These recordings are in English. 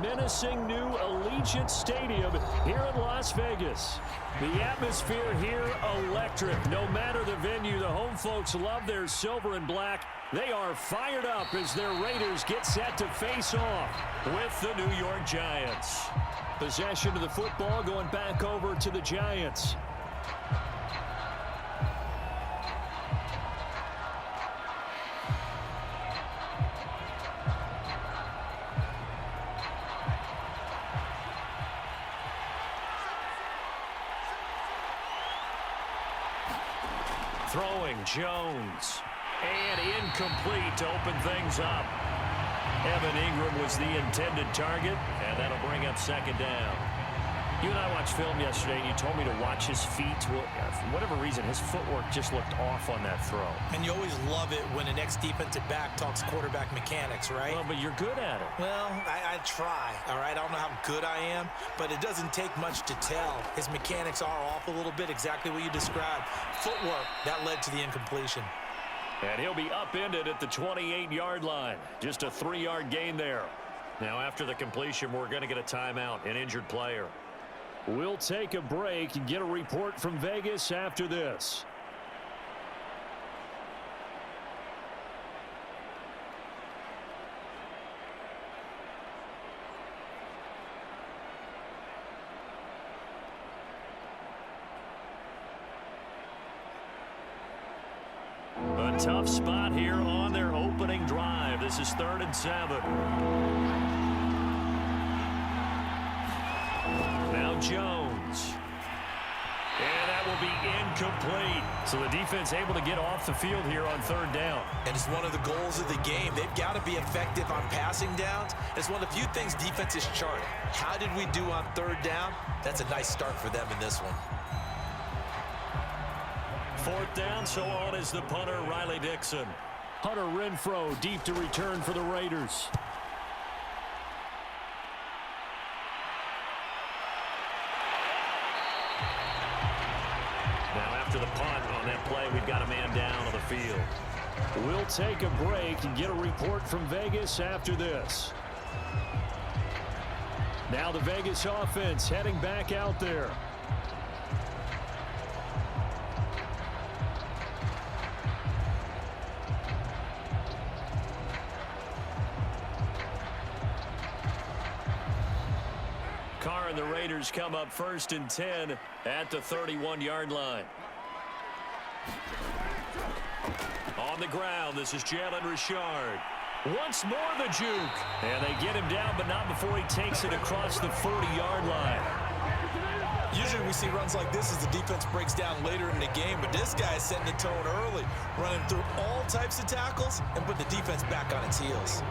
menacing new Allegiant Stadium here in Las Vegas. The atmosphere here electric. No matter the venue, the home folks love their silver and black. They are fired up as their Raiders get set to face off with the New York Giants. Possession of the football going back over to the Giants. Throwing Jones. And incomplete to open things up. Evan Ingram was the intended target, and that'll bring up second down. You and I watched film yesterday, and you told me to watch his feet. Well, for whatever reason, his footwork just looked off on that throw. And you always love it when the next defensive back talks quarterback mechanics, right? Well, but you're good at it. Well, I try, all right? I don't know how good I am, but it doesn't take much to tell. His mechanics are off a little bit, exactly what you described. Footwork, that led to the incompletion. And he'll be upended at the 28-yard line. Just a 3-yard gain there. Now, after the completion, we're going to get a timeout, an injured player. We'll take a break and get a report from Vegas after this. A tough spot here on their opening drive. This is 3rd and 7. Now Jones. And that will be incomplete. So the defense able to get off the field here on 3rd down. And it's one of the goals of the game. They've got to be effective on passing downs. It's one of the few things defenses chart. How did we do on 3rd down? That's a nice start for them in this one. 4th down, so on is the punter, Riley Dixon. Hunter Renfrow deep to return for the Raiders. Now after the punt on that play, we've got a man down on the field. We'll take a break and get a report from Vegas after this. Now the Vegas offense heading back out there. And the Raiders come up 1st and 10 at the 31-yard line. On the ground, this is Jalen Richard. Once more the juke. And they get him down, but not before he takes it across the 40-yard line. Usually we see runs like this as the defense breaks down later in the game, but this guy is setting the tone early, running through all types of tackles and put the defense back on its heels.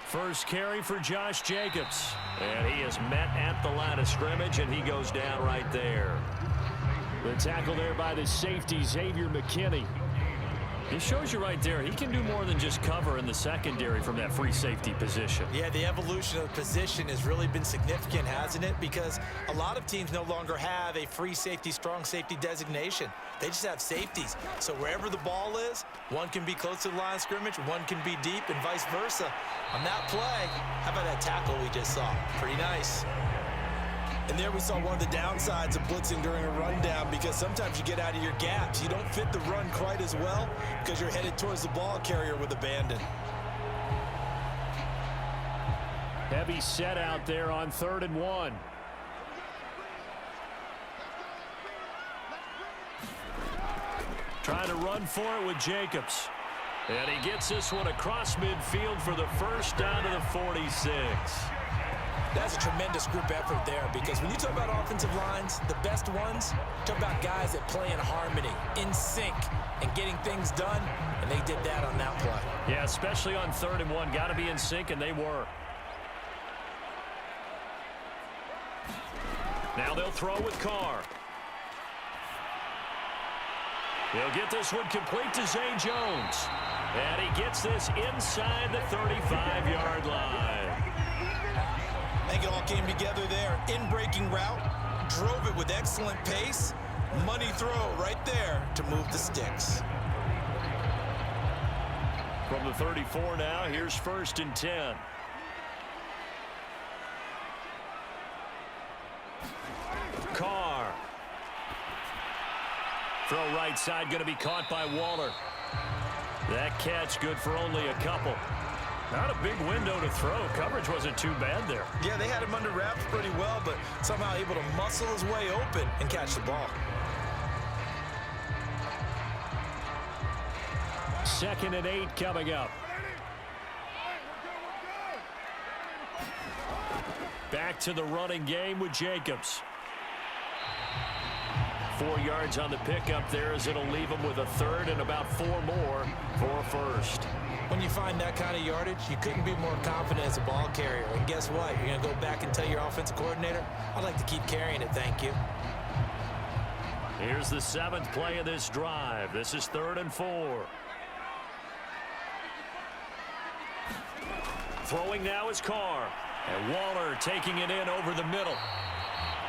First carry for Josh Jacobs. And he is met at the line of scrimmage, and he goes down right there. The tackle there by the safety, Xavier McKinney. He shows you right there, he can do more than just cover in the secondary from that free safety position. Yeah, the evolution of the position has really been significant, hasn't it? Because a lot of teams no longer have a free safety, strong safety designation. They just have safeties. So wherever the ball is, one can be close to the line of scrimmage, one can be deep, and vice versa. On that play, how about that tackle we just saw? Pretty nice. And there we saw one of the downsides of blitzing during a rundown, because sometimes you get out of your gaps. You don't fit the run quite as well because you're headed towards the ball carrier with abandon. Heavy set out there on 3rd and 1. Trying to run for it with Jacobs. And he gets this one across midfield for the first down to the 46. That's a tremendous group effort there, because when you talk about offensive lines, the best ones, talk about guys that play in harmony, in sync, and getting things done, and they did that on that play. Yeah, especially on 3rd and 1. Got to be in sync, and they were. Now they'll throw with Carr. He'll get this one complete to Zay Jones. And he gets this inside the 35-yard line. I think it all came together there. In-breaking route, drove it with excellent pace. Money throw right there to move the sticks. From the 34 now, here's 1st and 10. Carr. Throw right side, going to be caught by Waller. That catch good for only a couple. Not a big window to throw. Coverage wasn't too bad there. Yeah, they had him under wraps pretty well, but somehow able to muscle his way open and catch the ball. 2nd and 8 coming up. Back to the running game with Jacobs. 4 yards on the pickup there as it'll leave him with a 3rd and about 4 more for a 1st. When you find that kind of yardage, you couldn't be more confident as a ball carrier. And guess what? You're going to go back and tell your offensive coordinator, I'd like to keep carrying it, thank you. Here's the 7th play of this drive. This is 3rd and 4. Throwing now is Carr. And Waller taking it in over the middle.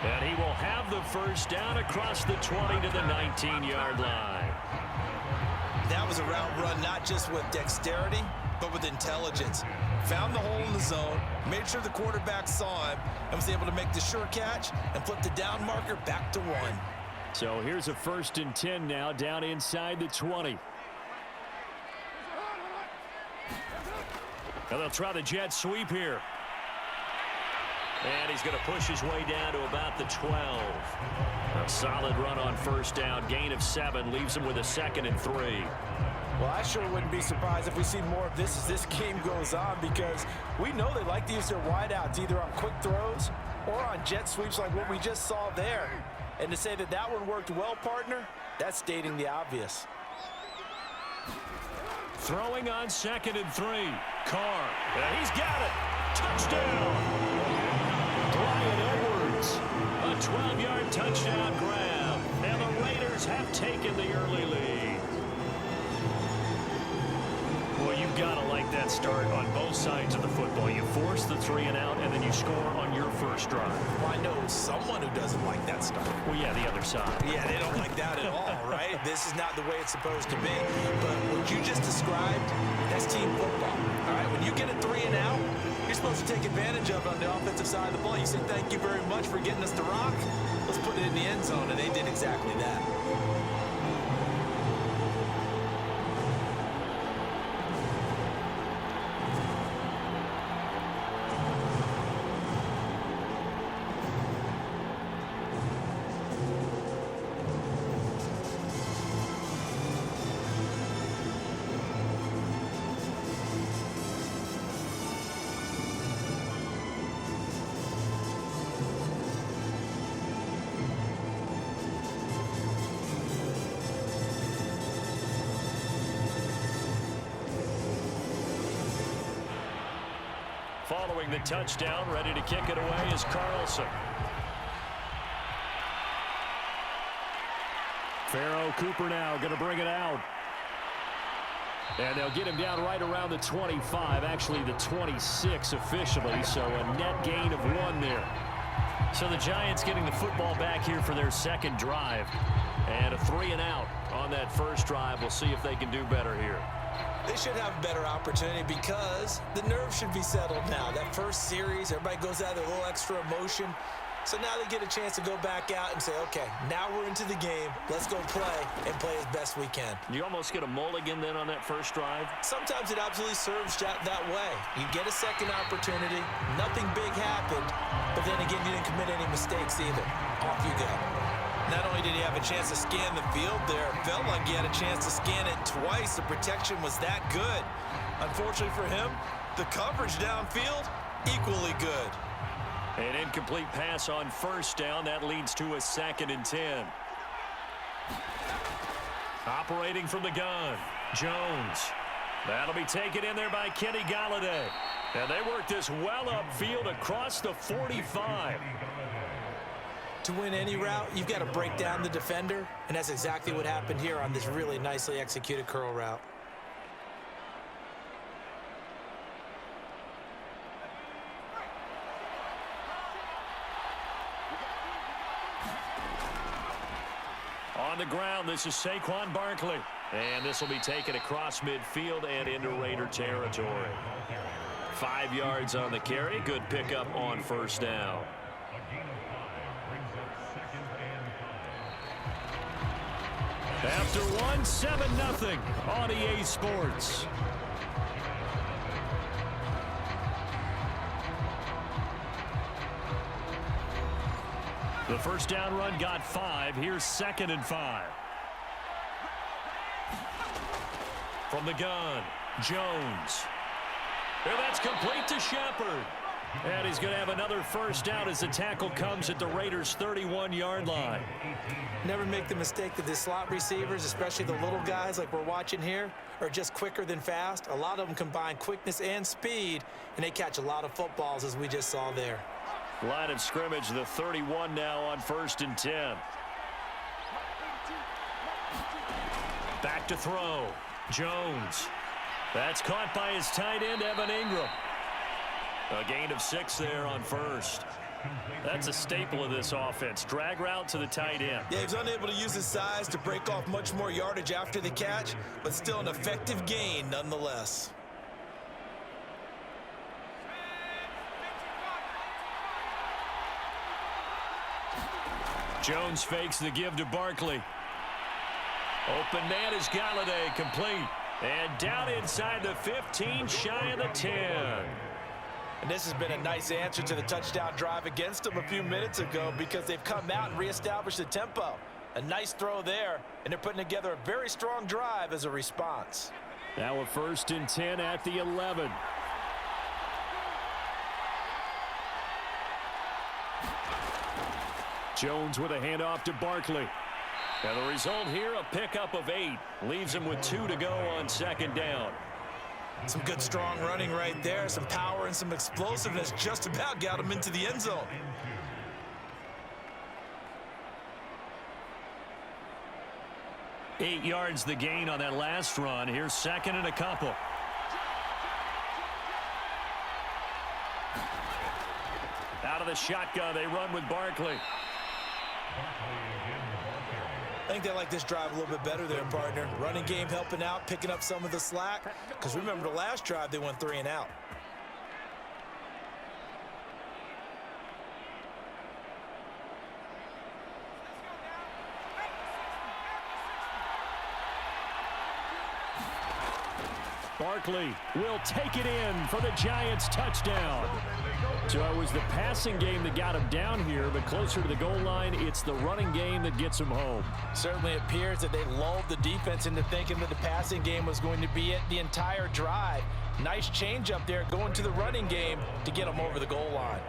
And he will have the 1st down across the 20 to the 19-yard line. That was a route run not just with dexterity, but with intelligence. Found the hole in the zone, made sure the quarterback saw him, and was able to make the sure catch and flip the down marker back to 1. So here's a 1st and 10 now down inside the 20. Now they'll try the jet sweep here. And he's going to push his way down to about the 12. A solid run on 1st down. Gain of 7 leaves him with a 2nd and 3. Well, I sure wouldn't be surprised if we see more of this as this game goes on, because we know they like to use their wideouts either on quick throws or on jet sweeps like what we just saw there. And to say that that one worked well, partner, that's stating the obvious. Throwing on 2nd and 3. Carr. He's got it. Touchdown. Bryan Edwards. A 12-yard touchdown grab. And the Raiders have taken the early lead. Well, you've got to like that start on both sides of the football. You force the 3 and out, and then you score on your 1st drive. Well, I know someone who doesn't like that start. Well, yeah, the other side. Yeah, they don't like that at all, right? This is not the way it's supposed to be. But what you just described, that's team football. All right, when you get a 3 and out, you're supposed to take advantage of it on the offensive side of the ball. You say, thank you very much for getting us the rock. Let's put it in the end zone, and they did exactly that. Following the touchdown, ready to kick it away is Carlson. Pharaoh Cooper now going to bring it out. And they'll get him down right around the 25, actually the 26 officially, so a net gain of 1 there. So the Giants getting the football back here for their 2nd drive. And a 3 and out on that 1st drive. We'll see if they can do better here. They should have a better opportunity because the nerves should be settled now. That 1st series, everybody goes out with a little extra emotion. So now they get a chance to go back out and say, okay, now we're into the game. Let's go play and play as best we can. You almost get a mulligan then on that 1st drive? Sometimes it absolutely serves that way. You get a 2nd opportunity. Nothing big happened, but then again, you didn't commit any mistakes either. Off you go. Not only did he have a chance to scan the field there, it felt like he had a chance to scan it twice. The protection was that good. Unfortunately for him, the coverage downfield, equally good. An incomplete pass on 1st down. That leads to a 2nd and 10. Operating from the gun, Jones. That'll be taken in there by Kenny Galladay. And they work this well upfield across the 45. To win any route, you've got to break down the defender, and that's exactly what happened here on this really nicely executed curl route. ground. This is Saquon Barkley. And this will be taken across midfield and into Raider territory. 5 yards on the carry. Good pickup on first down. After one, 7-0 on EA Sports. The first down run got 5. Here's 2nd and 5. From the gun, Jones. And that's complete to Shepard. And he's going to have another first down as the tackle comes at the Raiders' 31-yard line. Never make the mistake that the slot receivers, especially the little guys like we're watching here, are just quicker than fast. A lot of them combine quickness and speed, and they catch a lot of footballs, as we just saw there. Line of scrimmage, the 31 now on 1st and 10. Back to throw. Jones. That's caught by his tight end, Evan Ingram. A gain of 6 there on first. That's a staple of this offense. Drag route to the tight end. Yeah, he's unable to use his size to break off much more yardage after the catch, but still an effective gain nonetheless. Jones fakes the give to Barkley. Open man is Galladay, complete. And down inside the 15, shy of the 10. And this has been a nice answer to the touchdown drive against them a few minutes ago because they've come out and reestablished the tempo. A nice throw there, and they're putting together a very strong drive as a response. Now a 1st and 10 at the 11. Jones with a handoff to Barkley. And the result here, a pickup of 8. Leaves him with 2 to go on 2nd down. Some good strong running right there. Some power and some explosiveness just about got him into the end zone. Eight yards the gain on that last run. Here's 2nd and a couple. Out of the shotgun, they run with Barkley. I think they like this drive a little bit better there, partner. Running game helping out, picking up some of the slack. Because remember the last drive, they went 3 and out. Barkley will take it in for the Giants touchdown. So it was the passing game that got him down here, but closer to the goal line, it's the running game that gets him home. Certainly appears that they lulled the defense into thinking that the passing game was going to be it the entire drive. Nice change up there going to the running game to get them over the goal line.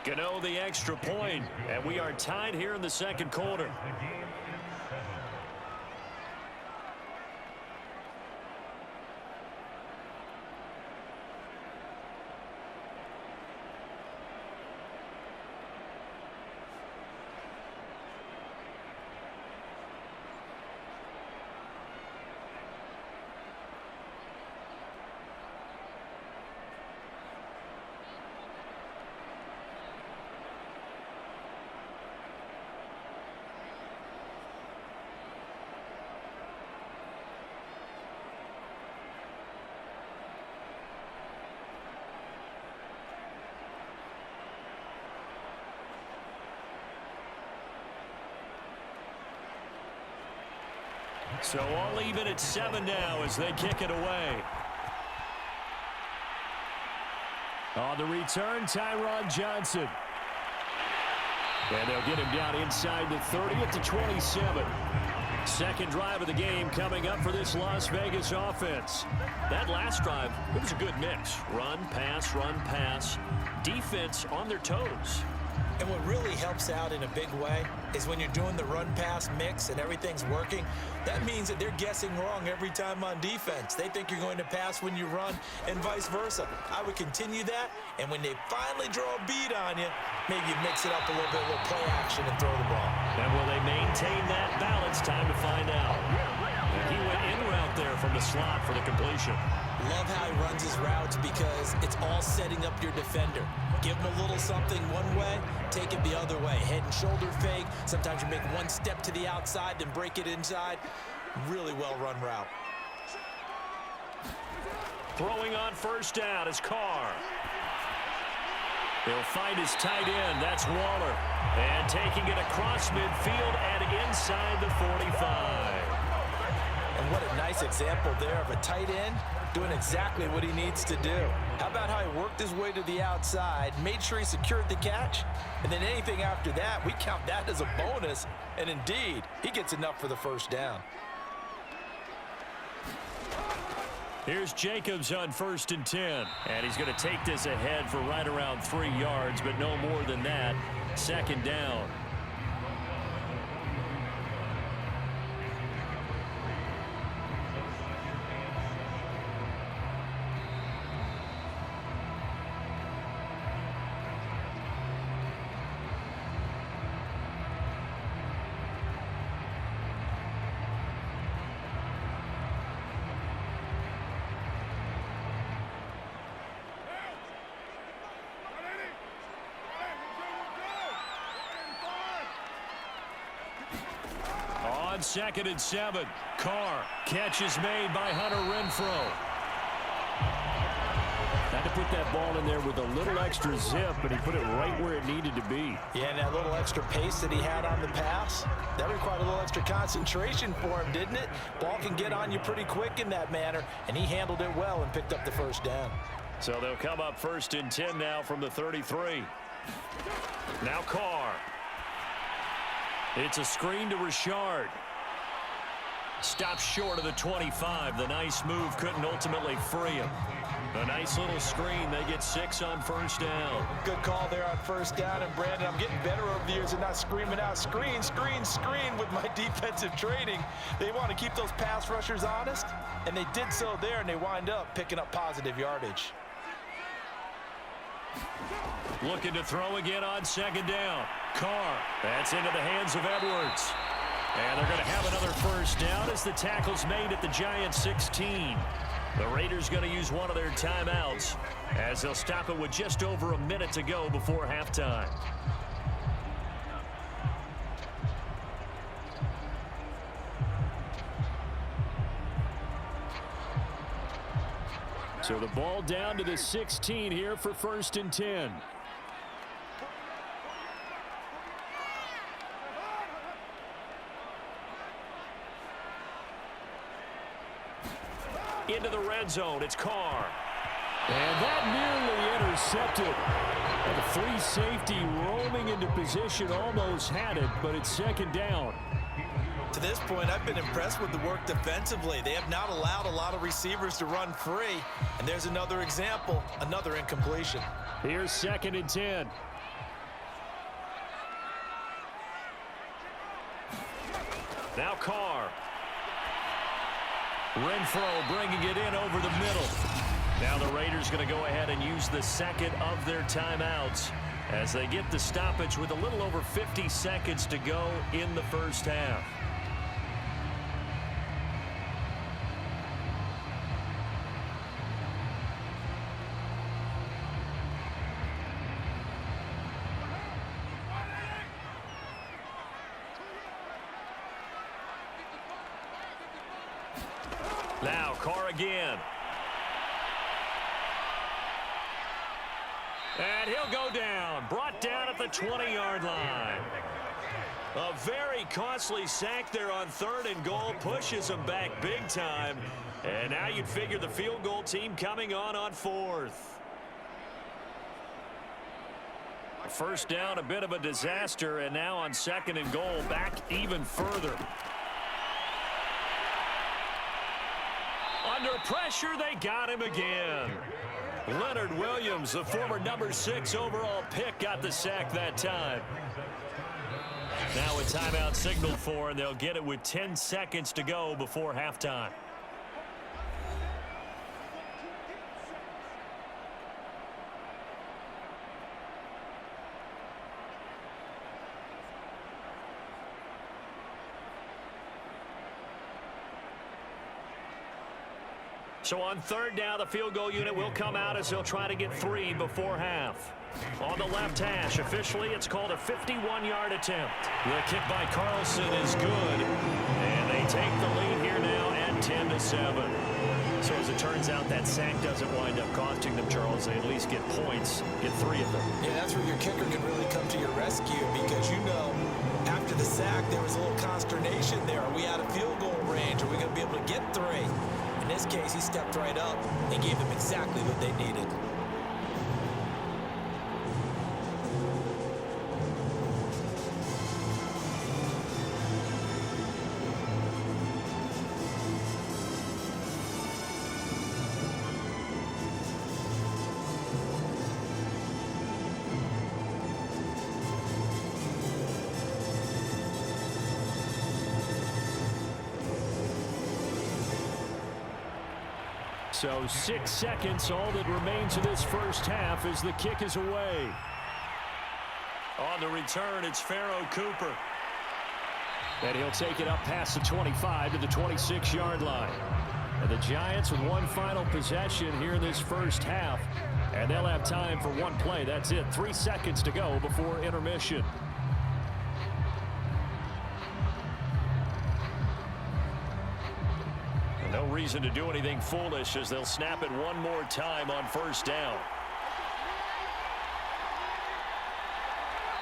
Gano the extra point, and we are tied here in the 2nd quarter. So all even at 7 now as they kick it away. On the return, Tyron Johnson. And they'll get him down inside the 30 at the 27. 2nd drive of the game coming up for this Las Vegas offense. That last drive, it was a good mix. Run, pass, defense on their toes. And what really helps out in a big way is when you're doing the run-pass mix and everything's working, that means that they're guessing wrong every time on defense. They think you're going to pass when you run and vice versa. I would continue that, and when they finally draw a bead on you, maybe you mix it up a little bit, a little play action and throw the ball. And will they maintain that balance? Time to find out. And he went in route there from the slot for the completion. Love how he runs his routes because it's all setting up your defender. Give him a little something one way, take it the other way. Head and shoulder fake. Sometimes you make one step to the outside, then break it inside. Really well-run route. Throwing on first down is Carr. He'll find his tight end. That's Waller. And taking it across midfield and inside the 45. And what a nice example there of a tight end doing exactly what he needs to do. How about how he worked his way to the outside, made sure he secured the catch, and then anything after that, we count that as a bonus. And indeed, he gets enough for the first down. Here's Jacobs on 1st and 10. And he's going to take this ahead for right around 3 yards, but no more than that. 2nd down. On 2nd and 7, Carr. Catch is made by Hunter Renfrow. Had to put that ball in there with a little extra zip, but he put it right where it needed to be. Yeah, and that little extra pace that he had on the pass, that required a little extra concentration for him, didn't it? Ball can get on you pretty quick in that manner, and he handled it well and picked up the first down. So they'll come up 1st and 10 now from the 33. Now Carr. It's a screen to Richard. Stops short of the 25. The nice move couldn't ultimately free him. A nice little screen. They get 6 on 1st down. Good call there on 1st down. And, Brandon, I'm getting better over the years and not screaming out screen, screen, screen with my defensive training. They want to keep those pass rushers honest, and they did so there, and they wind up picking up positive yardage. Looking to throw again on 2nd down. Carr. That's into the hands of Edwards. And they're going to have another first down as the tackle's made at the Giants' 16. The Raiders going to use one of their timeouts as they'll stop it with just over a minute to go before halftime. So the ball down to the 16 here for 1st and 10. Into the red zone, it's Carr. And that nearly intercepted. And the free safety roaming into position almost had it, but it's 2nd down. To this point, I've been impressed with the work defensively. They have not allowed a lot of receivers to run free. And there's another example, another incompletion. Here's 2nd and 10. Now Carr. Renfrow bringing it in over the middle. Now the Raiders going to go ahead and use the 2nd of their timeouts as they get the stoppage with a little over 50 seconds to go in the first half. Now Carr again. And he'll go down. Brought down at the 20-yard line. A very costly sack there on 3rd and goal. Pushes him back big time. And now you'd figure the field goal team coming on 4th. First down, a bit of a disaster. And now on 2nd and goal, back even further. Under pressure, they got him again. Leonard Williams, the former number 6 overall pick, got the sack that time. Now a timeout signaled for, and they'll get it with 10 seconds to go before halftime. So on third down, the field goal unit will come out as they'll try to get 3 before half. On the left hash, officially, it's called a 51-yard attempt. The kick by Carlson is good, and they take the lead here now at 10-7. So as it turns out, that sack doesn't wind up costing them, Charles. They at least get points, get 3 of them. Yeah, that's where your kicker can really come to your rescue because, you know, after the sack, there was a little consternation there. Are we out of field goal range? Are we going to be able to get 3? In this case, he stepped right up and gave them exactly what they needed. So 6 seconds, all that remains of this first half as the kick is away. On the return, it's Pharaoh Cooper. And he'll take it up past the 25 to the 26-yard line. And the Giants with one final possession here in this first half. And they'll have time for one play. That's it. 3 seconds to go before intermission. No reason to do anything foolish as they'll snap it one more time on first down.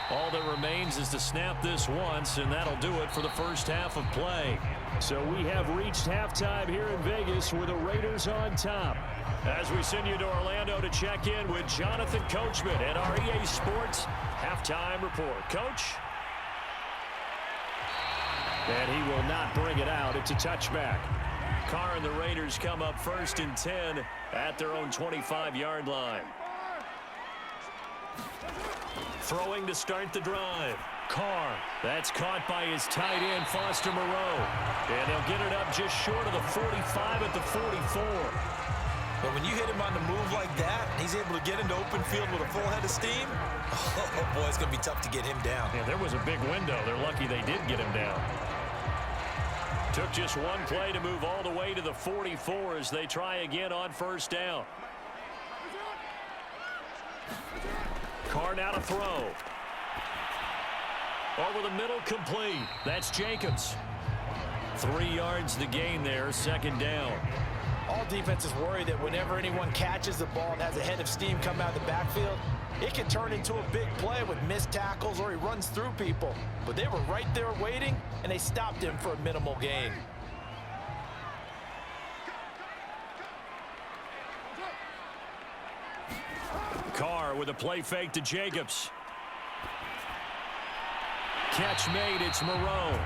All that remains is to snap this once, and that'll do it for the first half of play. So we have reached halftime here in Vegas with the Raiders on top. As we send you to Orlando to check in with Jonathan Coachman at our EA Sports Halftime Report. Coach? And he will not bring it out. It's a touchback. Carr and the Raiders come up 1st and 10 at their own 25-yard line. Throwing to start the drive. Carr. That's caught by his tight end, Foster Moreau. And they'll get it up just short of the 45 at the 44. But when you hit him on the move like that, he's able to get into open field with a full head of steam. Oh, boy, it's going to be tough to get him down. Yeah, there was a big window. They're lucky they did get him down. Took just one play to move all the way to the 44 as they try again on first down. Carr now to throw. Over the middle, complete. That's Jacobs. 3 yards the gain there, second down. All defenses worry that whenever anyone catches the ball and has a head of steam come out of the backfield, it can turn into a big play with missed tackles or he runs through people. But they were right there waiting, and they stopped him for a minimal gain. Carr with a play fake to Jacobs. Catch made, it's Moreau.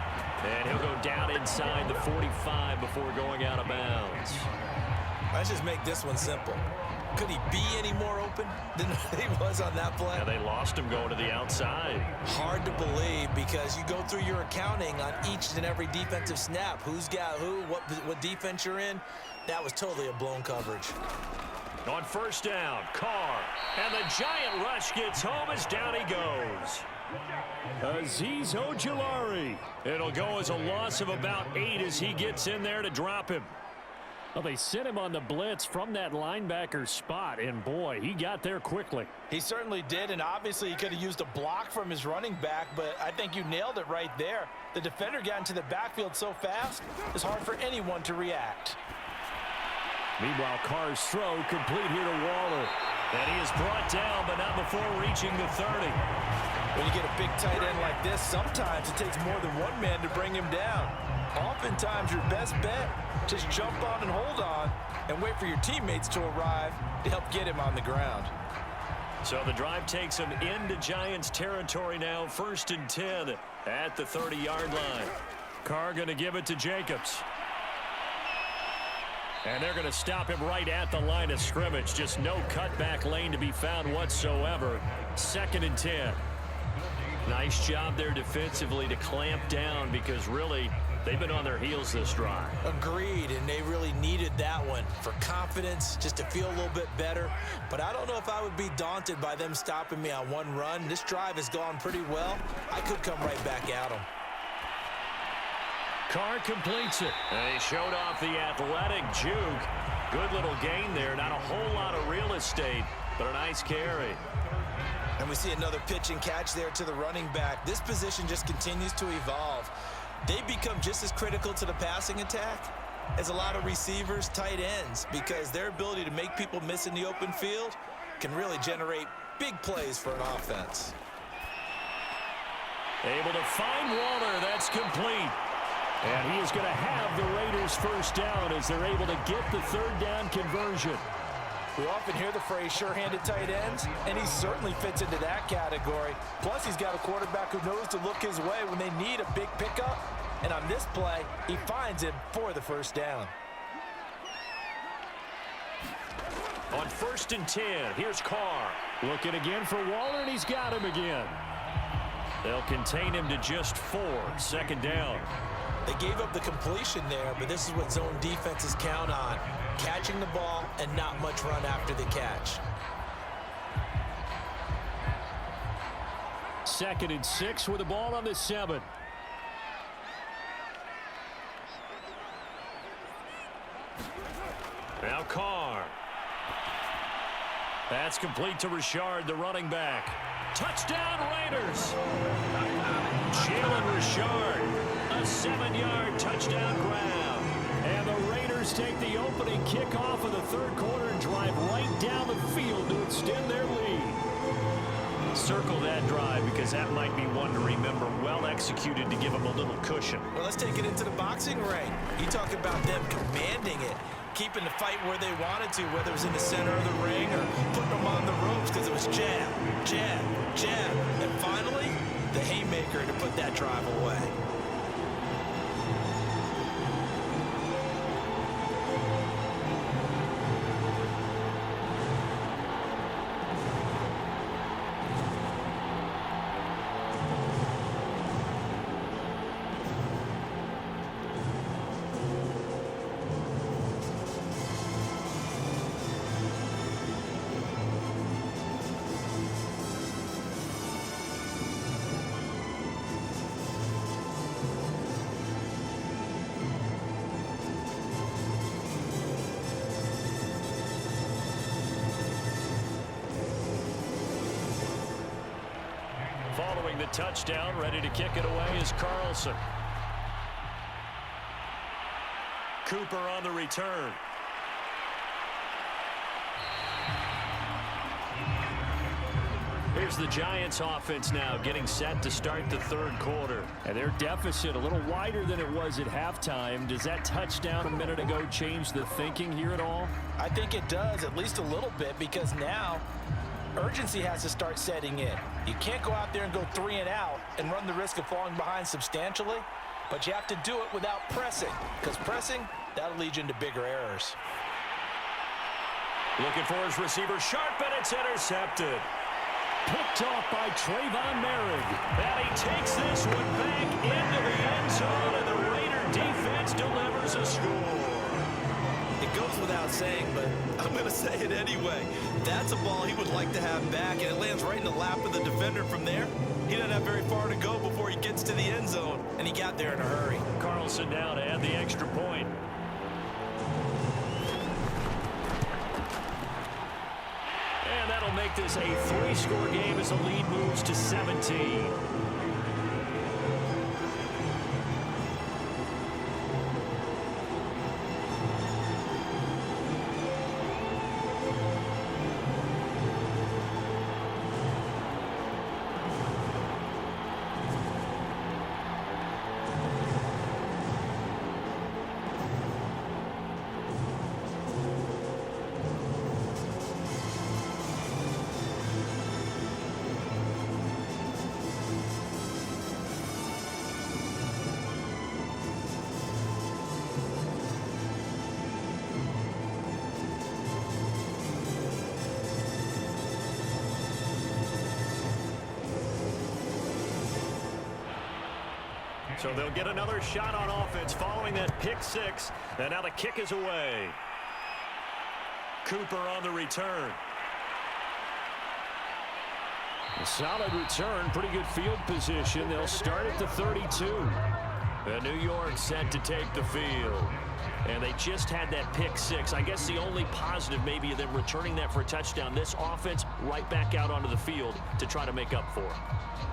And he'll go down inside the 45 before going out of bounds. Let's just make this one simple. Could he be any more open than he was on that play? Yeah, they lost him going to the outside. Hard to believe because you go through your accounting on each and every defensive snap. Who's got who, what defense you're in. That was totally a blown coverage. On first down, Carr. And the giant rush gets home as down he goes. Azeez Ojulari. It'll go as a loss of about 8 as he gets in there to drop him. Well, they sent him on the blitz from that linebacker spot, and boy, he got there quickly. He certainly did, and obviously he could have used a block from his running back, but I think you nailed it right there. The defender got into the backfield so fast, it's hard for anyone to react. Meanwhile, Carr's throw complete here to Waller. And he is brought down, but not before reaching the 30. When you get a big tight end like this, sometimes it takes more than one man to bring him down. Oftentimes, your best bet, just jump on and hold on and wait for your teammates to arrive to help get him on the ground. So the drive takes him into Giants territory now, 1st and 10 at the 30-yard line. Carr going to give it to Jacobs. And they're going to stop him right at the line of scrimmage. Just no cutback lane to be found whatsoever. 2nd and 10. Nice job there defensively to clamp down because really they've been on their heels this drive. Agreed, and they really needed that one for confidence, just to feel a little bit better. But I don't know if I would be daunted by them stopping me on one run. This drive has gone pretty well. I could come right back at them. Carr completes it. And he showed off the athletic juke. Good little gain there. Not a whole lot of real estate, but a nice carry. And we see another pitch and catch there to the running back. This position just continues to evolve. They become just as critical to the passing attack as a lot of receivers, tight ends, because their ability to make people miss in the open field can really generate big plays for an offense. Able to find Waller. That's complete. And he is going to have the Raiders first down as they're able to get the third down conversion. We often hear the phrase sure-handed tight ends, and he certainly fits into that category. Plus, he's got a quarterback who knows to look his way when they need a big pickup. And on this play, he finds him for the first down. On 1st and 10, here's Carr. Looking again for Waller, and he's got him again. They'll contain him to just 4. 2nd down. They gave up the completion there, but this is what zone defenses count on. Catching the ball and not much run after the catch. 2nd and 6 with the ball on the 7. Now Carr. That's complete to Richard, the running back. Touchdown Raiders. Jalen Richard, a 7-yard touchdown grab. And the Raiders take the opening kickoff of the third quarter and drive right down the field to extend their lead. Circle that drive because that might be one to remember. Well executed to give them a little cushion. Well, let's take it into the boxing ring. You talk about them commanding it, keeping the fight where they wanted to, whether it was in the center of the ring or putting them on the ropes because it was jab, jab, jab. And finally, the haymaker to put that drive away. Following the touchdown, ready to kick it away is Carlson. Cooper on the return. Here's the Giants offense now getting set to start the third quarter. And their deficit a little wider than it was at halftime. Does that touchdown a minute ago change the thinking here at all? I think it does, at least a little bit, because now urgency has to start setting in. You can't go out there and go 3 and out and run the risk of falling behind substantially, but you have to do it without pressing, because pressing, that'll lead you into bigger errors. Looking for his receiver, sharp, and it's intercepted. Picked off by Trayvon Merrick. And he takes this one back into the end zone, and the Raider defense delivers a score. It goes without saying, but I'm going to say it anyway. That's a ball he would like to have back, and it lands right in the lap of the defender from there. He doesn't have very far to go before he gets to the end zone, and he got there in a hurry. Carlson now to add the extra point. And that'll make this a 3-score game as the lead moves to 17. So they'll get another shot on offense following that pick 6. And now the kick is away. Cooper on the return. A solid return, pretty good field position. They'll start at the 32. New York set to take the field. And they just had that pick six. I guess the only positive maybe of them returning that for a touchdown. This offense right back out onto the field to try to make up for it.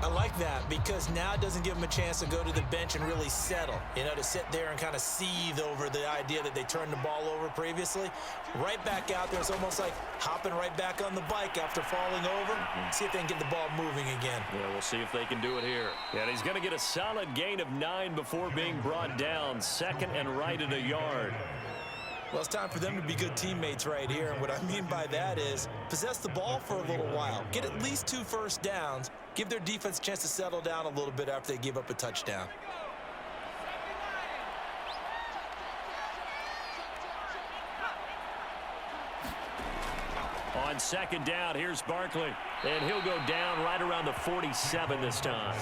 I like that because now it doesn't give them a chance to go to the bench and really settle, to sit there and kind of seethe over the idea that they turned the ball over previously. Right back out there, it's almost like hopping right back on the bike after falling over. See if they can get the ball moving again. Yeah, we'll see if they can do it here. And he's going to get a solid gain of 9 before being brought down. Second and right at a yard. Well, it's time for them to be good teammates right here. And what I mean by that is possess the ball for a little while. Get at least 2 first downs. Give their defense a chance to settle down a little bit after they give up a touchdown. On second down, here's Barkley. And he'll go down right around the 47 this time.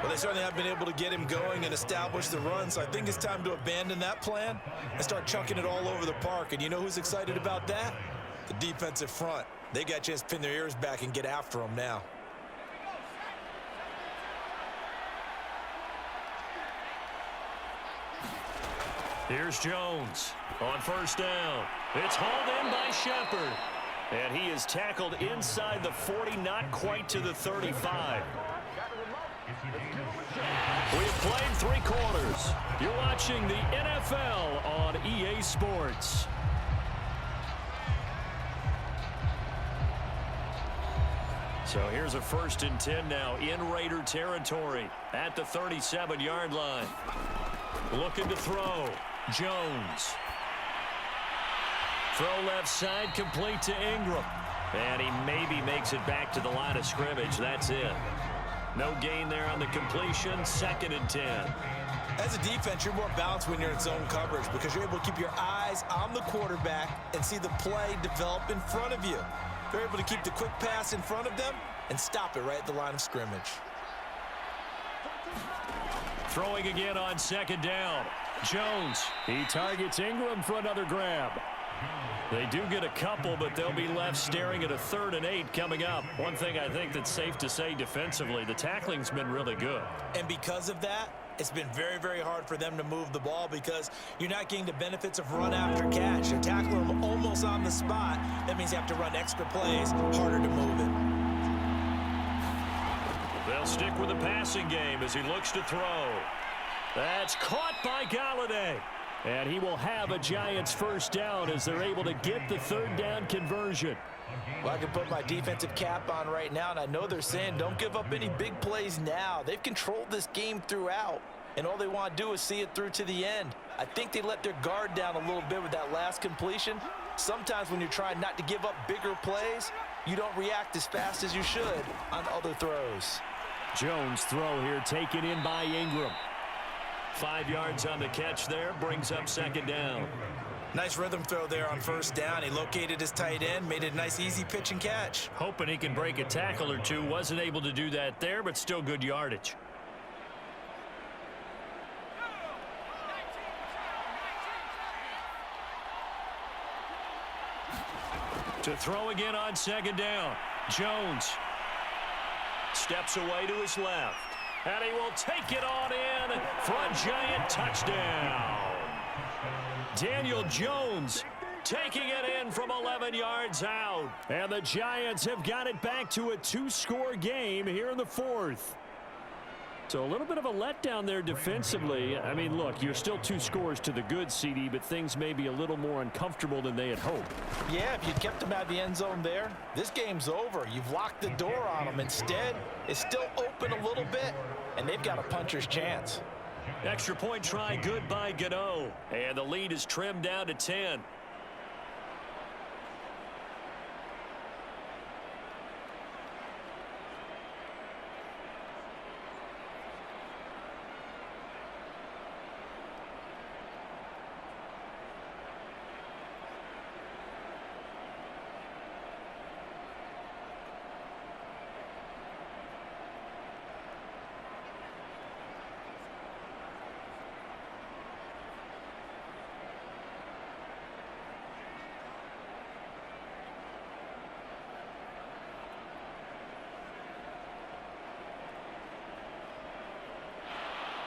Well, they certainly have been able to get him going and establish the run, so I think it's time to abandon that plan and start chucking it all over the park. And you know who's excited about that? The defensive front. They got a chance to pin their ears back and get after them now. Here's Jones on first down. It's hauled in by Shepard. And he is tackled inside the 40, not quite to the 35. We've played 3 quarters. You're watching the NFL on EA Sports. So here's a 1st and 10 now in Raider territory at the 37-yard line. Looking to throw. Jones. Throw left side, complete to Ingram. And he maybe makes it back to the line of scrimmage. That's it. No gain there on the completion. 2nd and 10. As a defense, you're more balanced when you're in zone coverage because you're able to keep your eyes on the quarterback and see the play develop in front of you. They're able to keep the quick pass in front of them and stop it right at the line of scrimmage. Throwing again on 2nd down. Jones. He targets Ingram for another grab. They do get a couple, but they'll be left staring at a 3rd and 8 coming up. One thing I think that's safe to say defensively, the tackling's been really good. And because of that, it's been very, very hard for them to move the ball because you're not getting the benefits of run after catch. You're tackling them almost on the spot. That means you have to run extra plays, harder to move it. They'll stick with the passing game as he looks to throw. That's caught by Galladay. And he will have a Giants first down as they're able to get the 3rd down conversion. Well, I can put my defensive cap on right now, and I know they're saying don't give up any big plays now. They've controlled this game throughout, and all they want to do is see it through to the end. I think they let their guard down a little bit with that last completion. Sometimes when you're trying not to give up bigger plays, you don't react as fast as you should on other throws. Jones' throw here taken in by Ingram. 5 yards on the catch there, brings up 2nd down. Nice rhythm throw there on 1st down. He located his tight end, made it a nice easy pitch and catch. Hoping he can break a tackle or two. Wasn't able to do that there, but still good yardage. To throw again on 2nd down. Jones steps away to his left. And he will take it on in for a Giant touchdown. Daniel Jones taking it in from 11 yards out. And the Giants have got it back to a 2-score game here in the 4th. So a little bit of a letdown there defensively. I mean, look, you're still 2 scores to the good, CD, but things may be a little more uncomfortable than they had hoped. Yeah, if you kept them out of the end zone there, this game's over. You've locked the door on them. Instead, it's still open a little bit, and they've got a puncher's chance. Extra point try, good by Gano. And the lead is trimmed down to 10.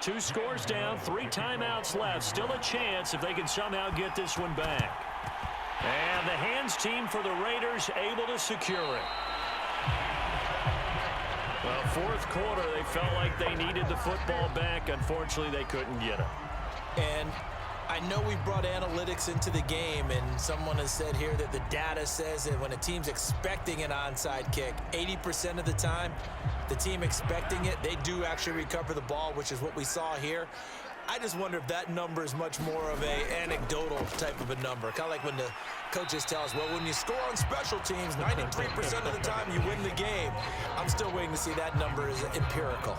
2 scores down, 3 timeouts left. Still a chance if they can somehow get this one back. And the hands team for the Raiders able to secure it. Well, fourth quarter, they felt like they needed the football back. Unfortunately, they couldn't get it. And I know we brought analytics into the game, and someone has said here that the data says that when a team's expecting an onside kick, 80% of the time, the team expecting it, they do actually recover the ball, which is what we saw here. I just wonder if that number is much more of a anecdotal type of a number. Kind of like when the coaches tell us, well, when you score on special teams, 93% of the time you win the game. I'm still waiting to see that number is empirical.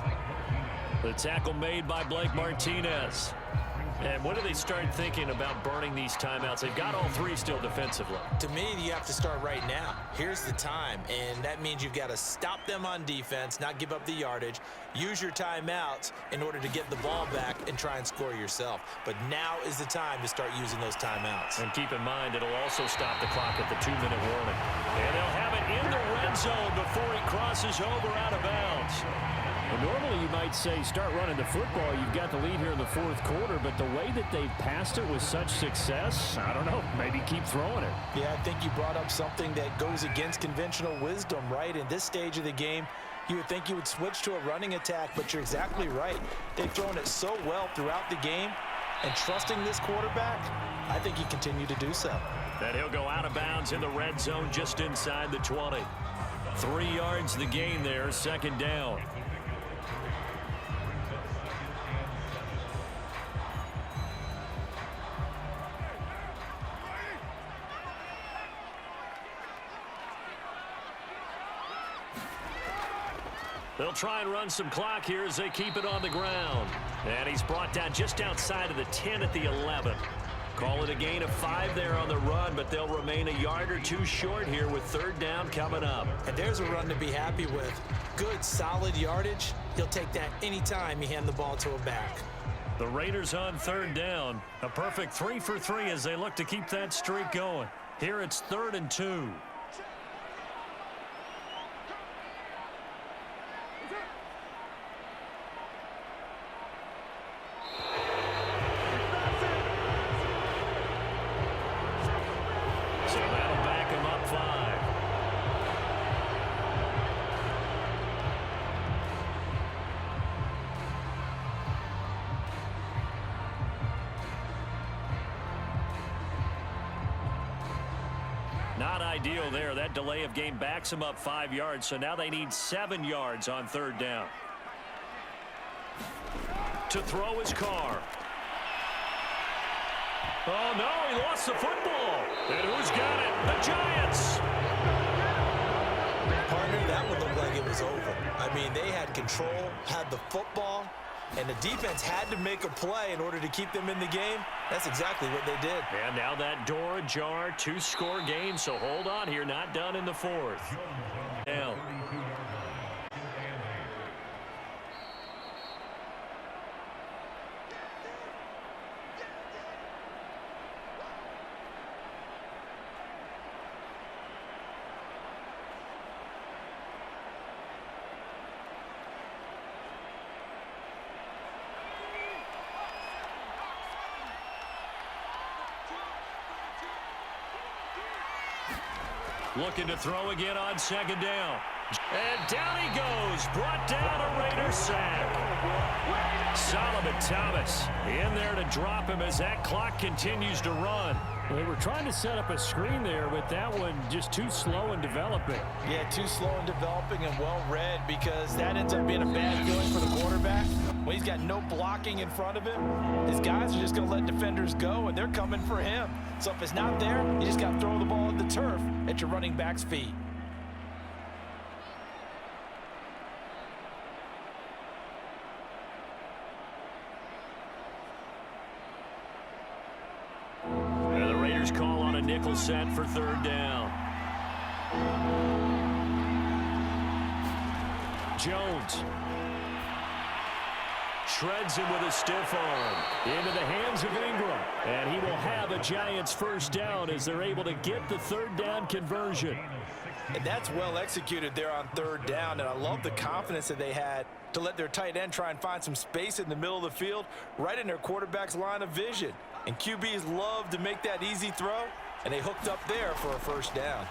The tackle made by Blake Martinez. And when do they start thinking about burning these timeouts? They've got all 3 still defensively. To me, you have to start right now. Here's the time, and that means you've got to stop them on defense, not give up the yardage, use your timeouts in order to get the ball back and try and score yourself. But now is the time to start using those timeouts. And keep in mind, it'll also stop the clock at the 2-minute warning. And they'll have it in the red zone before he crosses over out of bounds. Well, normally you might say start running the football. You've got the lead here in the fourth quarter, but the way that they've passed it with such success, I don't know, maybe keep throwing it. Yeah, I think you brought up something that goes against conventional wisdom, right? In this stage of the game, you would think you would switch to a running attack, but you're exactly right. They've thrown it so well throughout the game, and trusting this quarterback, I think you continue to do so. That he'll go out of bounds in the red zone just inside the 20. 3 yards the gain there, second down. They'll try and run some clock here as they keep it on the ground. And he's brought down just outside of the 10 at the 11. Call it a gain of 5 there on the run, but they'll remain a yard or 2 short here with third down coming up. And there's a run to be happy with. Good, solid yardage. He'll take that anytime you hand the ball to a back. The Raiders on third down. A perfect 3 for 3 as they look to keep that streak going. Here it's 3rd and 2. Not ideal there. That delay of game backs them up 5 yards, so now they need 7 yards on third down. To throw his car. Oh, no, he lost the football. And who's got it? The Giants. Partner, that would look like it was over. I mean, they had control, had the football, and the defense had to make a play in order to keep them in the game. That's exactly what they did. And now that door ajar, 2-score game, so hold on here, not done in the fourth. Now. Looking to throw again on second down. And down he goes. Brought down a Raider sack. Solomon Thomas in there to drop him as that clock continues to run. Well, they were trying to set up a screen there, but that one just too slow in developing. Yeah, too slow in developing and well read, because that ends up being a bad feeling for the quarterback. When he's got no blocking in front of him, his guys are just going to let defenders go, and they're coming for him. So if it's not there, you just got to throw the ball at the turf at your running back's feet. Call on a nickel set for third down. Jones shreds him with a stiff arm into the hands of Ingram, and he will have a Giants first down as they're able to get the third down conversion. And that's well executed there on third down, and I love the confidence that they had to let their tight end try and find some space in the middle of the field, right in their quarterback's line of vision. And QBs love to make that easy throw, and they hooked up there for a first down.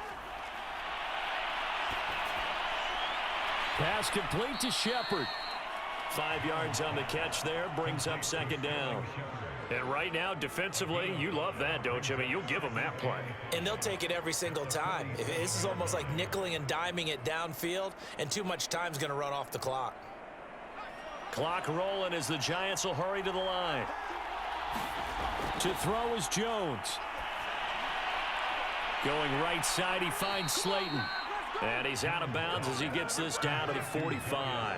Pass complete to Shepard. 5 yards on the catch there, brings up second down. And right now, defensively, you love that, don't you? I mean, you'll give them that play. And they'll take it every single time. This is almost like nickeling and diming it downfield, and too much time's going to run off the clock. Clock rolling as the Giants will hurry to the line. To throw is Jones. Going right side, he finds Slayton. And he's out of bounds as he gets this down to the 45.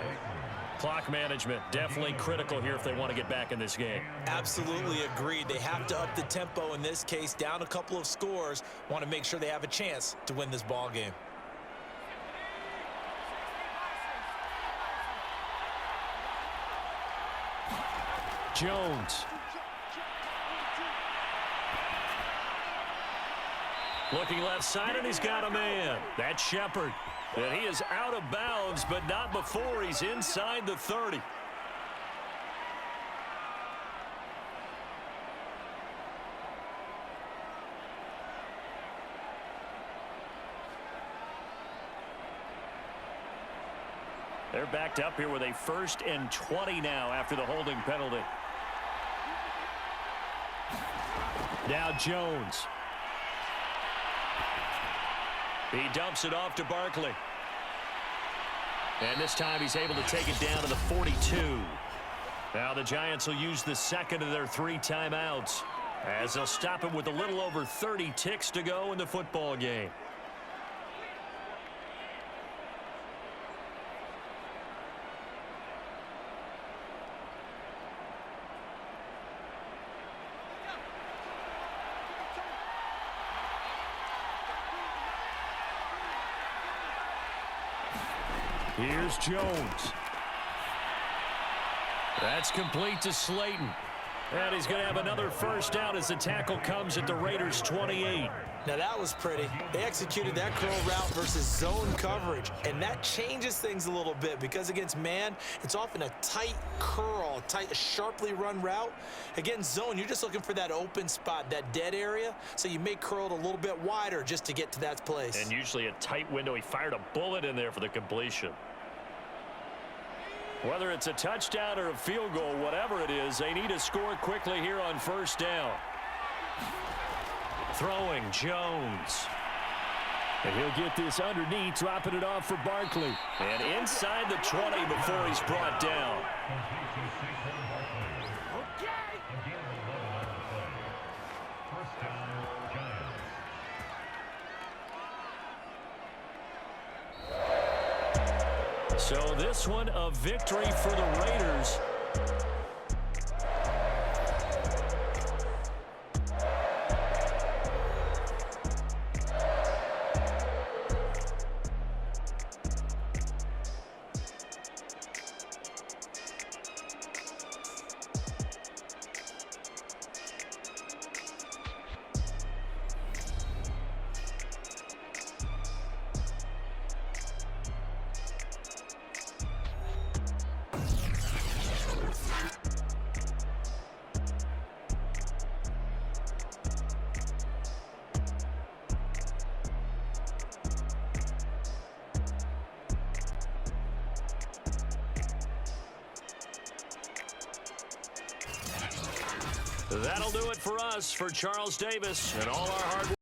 Clock management definitely critical here if they want to get back in this game. Absolutely agreed. They have to up the tempo in this case, down a couple of scores. Want to make sure they have a chance to win this ball game. Jones. Looking left side, and he's got a man. That's Shepard. And he is out of bounds, but not before he's inside the 30. They're backed up here with a 1st and 20 now after the holding penalty. Now Jones. He dumps it off to Barkley. And this time he's able to take it down to the 42. Now the Giants will use the second of their 3 timeouts as they'll stop him with a little over 30 ticks to go in the football game. Here's Jones. That's complete to Slayton. And he's going to have another first down as the tackle comes at the Raiders' 28. Now that was pretty. They executed that curl route versus zone coverage. And that changes things a little bit because against man, it's often a tight curl, tight, sharply run route. Against zone, you're just looking for that open spot, that dead area. So you may curl it a little bit wider just to get to that place. And usually a tight window. He fired a bullet in there for the completion. Whether it's a touchdown or a field goal, whatever it is, they need to score quickly here on first down. Throwing Jones. And he'll get this underneath, dropping it off for Barkley. And inside the 20 before he's brought down. So this one a victory for the Raiders. That'll do it for us. For Charles Davis and all our hard work.